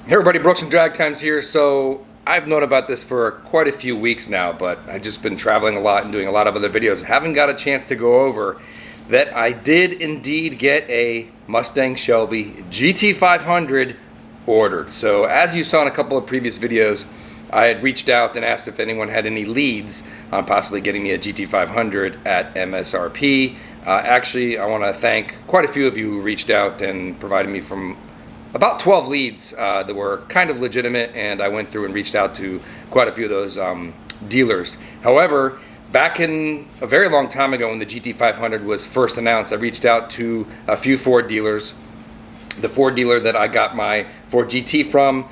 Hey everybody, Brooks from DragTimes here. So I've known about this for quite a few weeks now, but I've just been traveling a lot and doing a lot of other videos. Haven't got a chance to go over that I did indeed get a Mustang Shelby GT500 ordered. So as you saw in a couple of previous videos, I had reached out and asked if anyone had any leads on possibly getting me a GT500 at MSRP. Actually, I want to thank quite a few of you who reached out and provided me from about 12 leads that were kind of legitimate, and I went through and reached out to quite a few of those dealers. However, back in a very long time ago when the GT500 was first announced, I reached out to a few Ford dealers. The Ford dealer that I got my Ford GT from,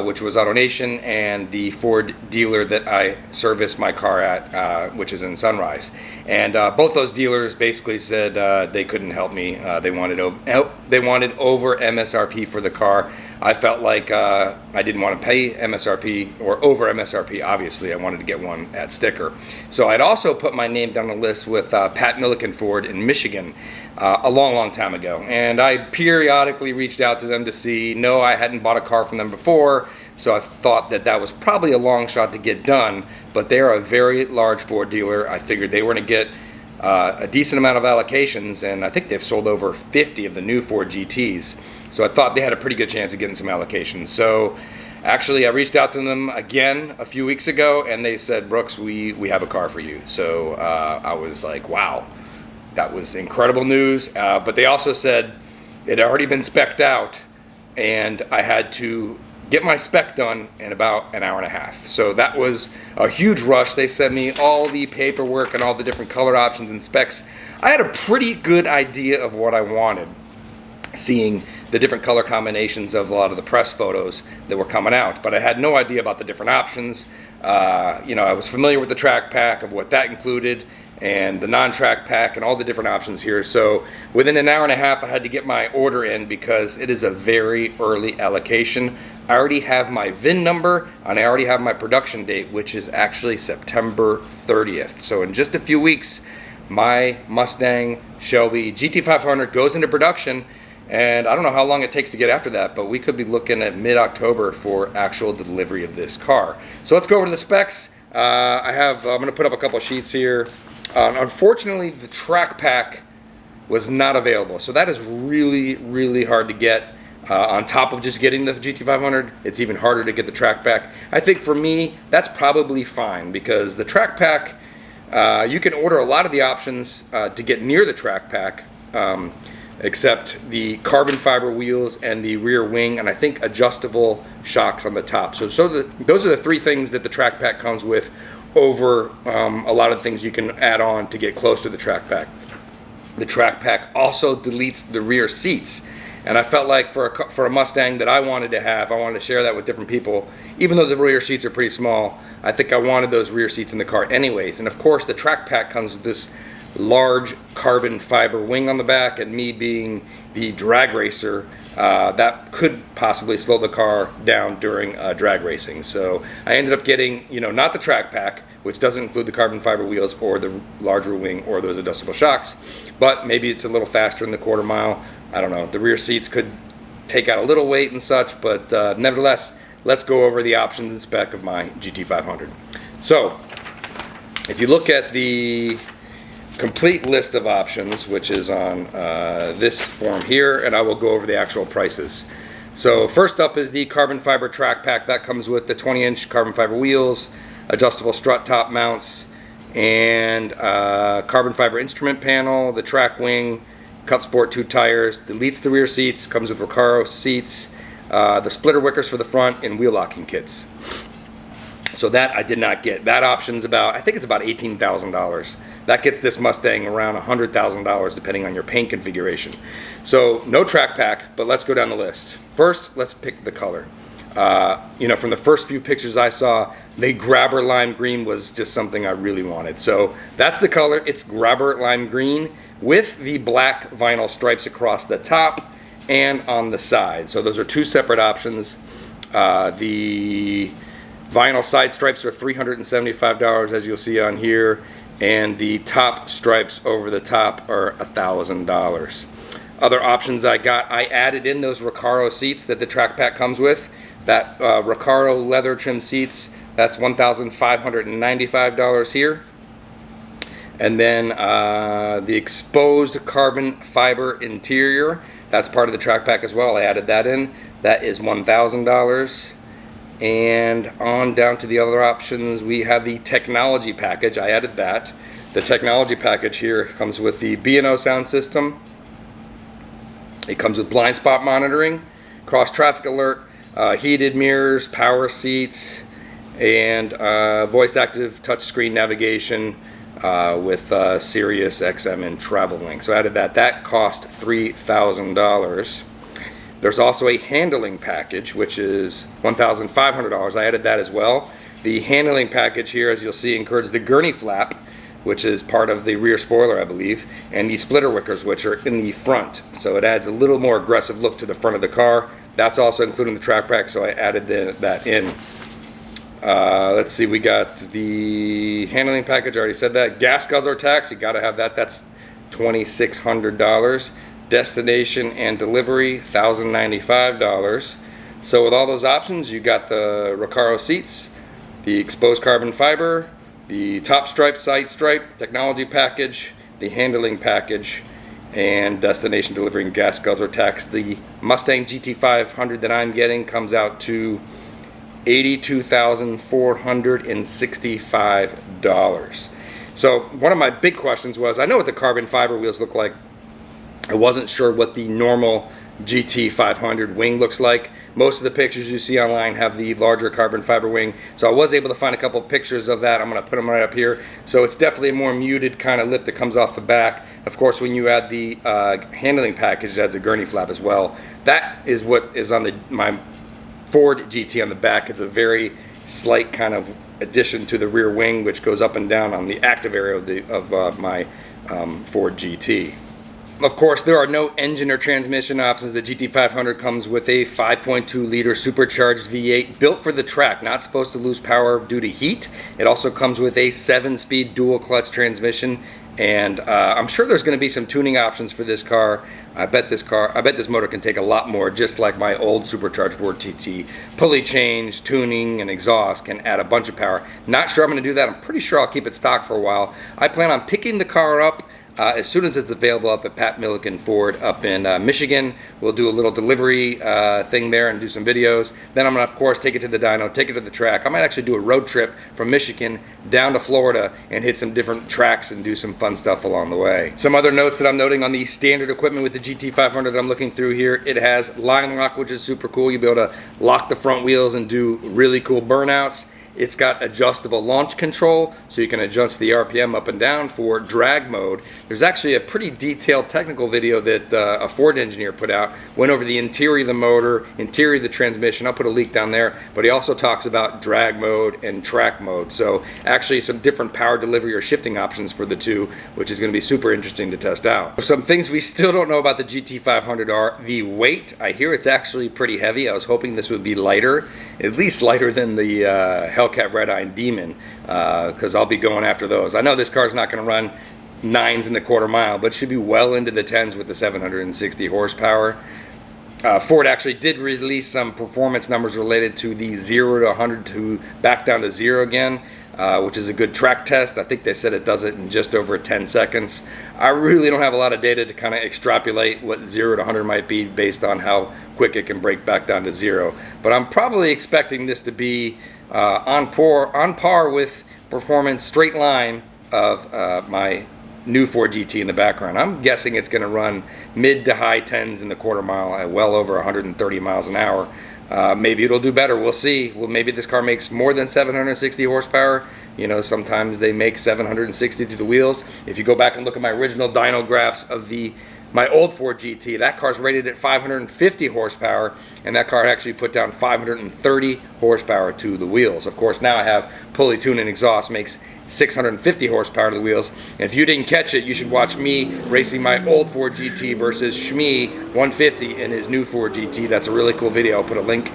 which was AutoNation, and the Ford dealer that I serviced my car at, which is in Sunrise. And both those dealers basically said they couldn't help me. They wanted over MSRP for the car. I felt like I didn't want to pay MSRP or over MSRP. Obviously, I wanted to get one at sticker. So I'd also put my name down the list with Pat Milliken Ford in Michigan a long time ago. And I periodically reached out to them to see. No, I hadn't bought a car from them before, so I thought that was probably a long shot to get done. But they are a very large Ford dealer. I figured they were going to get a decent amount of allocations, and I think they've sold over 50 of the new Ford GTs. So I thought they had a pretty good chance of getting some allocations. So actually, I reached out to them again a few weeks ago, and they said, Brooks, we have a car for you. So I was like, wow, that was incredible news. But they also said it had already been spec'd out, and I had to get my spec done in about an hour and a half. So that was a huge rush. They sent me all the paperwork and all the different color options and specs. I had a pretty good idea of what I wanted, seeing the different color combinations of a lot of the press photos that were coming out, but I had no idea about the different options. I was familiar with the track pack, of what that included, and the non-track pack and all the different options here. So within an hour and a half, I had to get my order in because it is a very early allocation. I already have my VIN number, and I already have my production date, which is actually September 30th. So in just a few weeks, my Mustang Shelby GT500 goes into production, and I don't know how long it takes to get after that, but we could be looking at mid-October for actual delivery of this car. So let's go over to the specs. I'm going to put up a couple sheets here. Unfortunately, the track pack was not available, so that is really hard to get. On top of just getting the GT500, it's even harder to get the track pack. I think for me, that's probably fine, because the track pack, you can order a lot of the options to get near the track pack, except the carbon fiber wheels and the rear wing, and I think adjustable shocks on the top. So those are the three things that the track pack comes with over a lot of things you can add on to get close to the track pack. The track pack also deletes the rear seats, and I felt like for a Mustang that I wanted to share that with different people. Even though the rear seats are pretty small, I think I wanted those rear seats in the car anyways. And of course, the track pack comes with this large carbon fiber wing on the back, and me being the drag racer, that could possibly slow the car down during drag racing. So I ended up getting, not the track pack, which doesn't include the carbon fiber wheels or the larger wing or those adjustable shocks, but maybe it's a little faster in the quarter mile. I don't know. The rear seats could take out a little weight and such, but nevertheless, let's go over the options and spec of my GT500. So if you look at the complete list of options, which is on this form here, and I will go over the actual prices. So first up is the carbon fiber track pack. That comes with the 20-inch carbon fiber wheels, adjustable strut top mounts, and carbon fiber instrument panel, the track wing, Cup Sport 2 tires, deletes the rear seats, comes with Recaro seats, the splitter wickers for the front, and wheel locking kits. So that I did not get. That option's I think it's about $18,000. That gets this Mustang around $100,000 depending on your paint configuration. So no track pack, but let's go down the list. First, let's pick the color. From the first few pictures I saw, the grabber lime green was just something I really wanted. So that's the color. It's grabber lime green with the black vinyl stripes across the top and on the side. So those are two separate options. The vinyl side stripes are $375, as you'll see on here, and the top stripes over the top are $1,000. Other options I got, I added in those Recaro seats that the track pack comes with. That Recaro leather trim seats, that's $1,595 here. And then the exposed carbon fiber interior, that's part of the track pack as well. I added that in. That is $1,000. And on down to the other options, we have the technology package. I added that. The technology package here comes with the B&O sound system. It comes with blind spot monitoring, cross traffic alert, heated mirrors, power seats, and voice active touchscreen navigation with Sirius XM and Travel Link. So I added that. That cost $3,000. There's also a handling package, which is $1,500. I added that as well. The handling package here, as you'll see, includes the gurney flap, which is part of the rear spoiler, I believe, and the splitter wickers, which are in the front. So it adds a little more aggressive look to the front of the car. That's also including the track pack, so I added that in. Let's see, we got the handling package, I already said that. Gas guzzler tax, you gotta have that, that's $2,600. Destination and delivery, $1,095. So with all those options, you got the Recaro seats, the exposed carbon fiber, the top stripe, side stripe, technology package, the handling package, and destination delivery and gas guzzler tax. The Mustang GT500 that I'm getting comes out to $82,465. So one of my big questions was, I know what the carbon fiber wheels look like. I wasn't sure what the normal GT500 wing looks like. Most of the pictures you see online have the larger carbon fiber wing, so I was able to find a couple pictures of that. I'm going to put them right up here. So it's definitely a more muted kind of lip that comes off the back. Of course, when you add the handling package, it adds a gurney flap as well. That is what is on my Ford GT on the back. It's a very slight kind of addition to the rear wing, which goes up and down on the active area of my Ford GT. Of course, there are no engine or transmission options. The GT500 comes with a 5.2 liter supercharged V8 built for the track, not supposed to lose power due to heat. It also comes with a 7-speed dual clutch transmission, and I'm sure there's going to be some tuning options for this car. I bet this motor can take a lot more, just like my old supercharged Ford TT. Pulley change, tuning, and exhaust can add a bunch of power. Not sure I'm going to do that. I'm pretty sure I'll keep it stock for a while. I plan on picking the car up as soon as it's available up at Pat Milliken Ford up in Michigan. We'll do a little delivery thing there and do some videos. Then I'm going to, of course, take it to the dyno, take it to the track. I might actually do a road trip from Michigan down to Florida and hit some different tracks and do some fun stuff along the way. Some other notes that I'm noting on the standard equipment with the GT500 that I'm looking through here, it has line lock, which is super cool. You'll be able to lock the front wheels and do really cool burnouts. It's got adjustable launch control, so you can adjust the RPM up and down for drag mode. There's actually a pretty detailed technical video that a Ford engineer put out, went over the interior of the motor, interior of the transmission. I'll put a link down there, but he also talks about drag mode and track mode. So actually some different power delivery or shifting options for the two, which is going to be super interesting to test out. Some things we still don't know about the GT500 are the weight. I hear it's actually pretty heavy. I was hoping this would be lighter, at least lighter than the Hellcat Red Eye Demon, because I'll be going after those. I know this car's not going to run 9s in the quarter mile, but it should be well into the 10s with the 760 horsepower. Ford actually did release some performance numbers related to the 0 to 100 to back down to 0 again, which is a good track test. I think they said it does it in just over 10 seconds. I really don't have a lot of data to kind of extrapolate what 0 to 100 might be based on how quick it can break back down to 0. But I'm probably expecting this to be on par with performance straight line of my new Ford GT in the background. I'm guessing it's going to run mid to high 10s in the quarter mile at well over 130 miles an hour. Maybe it'll do better. We'll see. Well, maybe this car makes more than 760 horsepower. You know, sometimes they make 760 to the wheels. If you go back and look at my original dyno graphs of my old Ford GT, that car's rated at 550 horsepower, and that car actually put down 530 horsepower to the wheels. Of course, now I have pulley tune and exhaust, makes 650 horsepower to the wheels. And if you didn't catch it, you should watch me racing my old Ford GT versus Shmee 150 in his new Ford GT. That's a really cool video. I'll put a link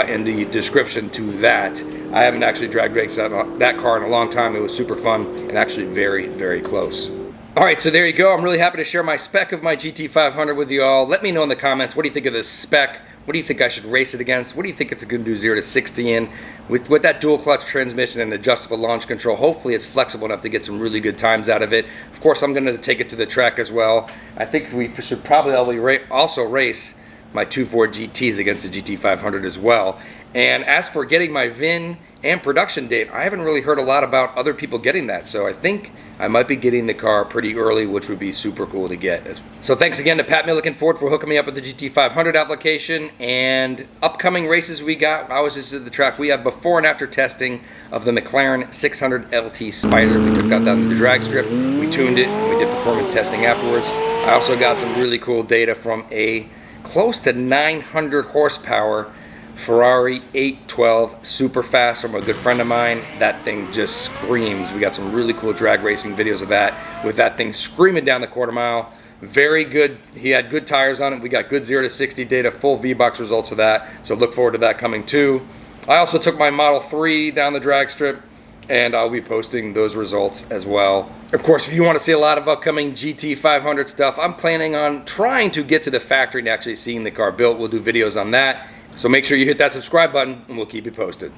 in the description to that. I haven't actually drag raced that car in a long time. It was super fun and actually very, very close. Alright, so there you go. I'm really happy to share my spec of my GT500 with you all. Let me know in the comments, what do you think of this spec? What do you think I should race it against? What do you think it's going to do 0 to 60 in? With that dual clutch transmission and adjustable launch control, hopefully it's flexible enough to get some really good times out of it. Of course, I'm going to take it to the track as well. I think we should probably also race my two Ford GTs against the GT500 as well. And as for getting my VIN and production date, I haven't really heard a lot about other people getting that, so I think I might be getting the car pretty early, which would be super cool to get. So thanks again to Pat Milliken Ford for hooking me up with the GT500 application. And upcoming races we got, I was just at the track, we have before and after testing of the McLaren 600 LT Spider. We took that down to the drag strip, we tuned it, and we did performance testing afterwards. I also got some really cool data from a close to 900 horsepower Ferrari 812 super fast from a good friend of mine. That thing just screams. We got some really cool drag racing videos of that, with that thing screaming down the quarter mile. Very good. He had good tires on it. We got good 0 to 60 data, full V-Box results of that, so look forward to that coming too. I also took my Model 3 down the drag strip, and I'll be posting those results as well. Of course, if you want to see a lot of upcoming GT500 stuff, I'm planning on trying to get to the factory and actually seeing the car built. We'll do videos on that. So make sure you hit that subscribe button, and we'll keep you posted.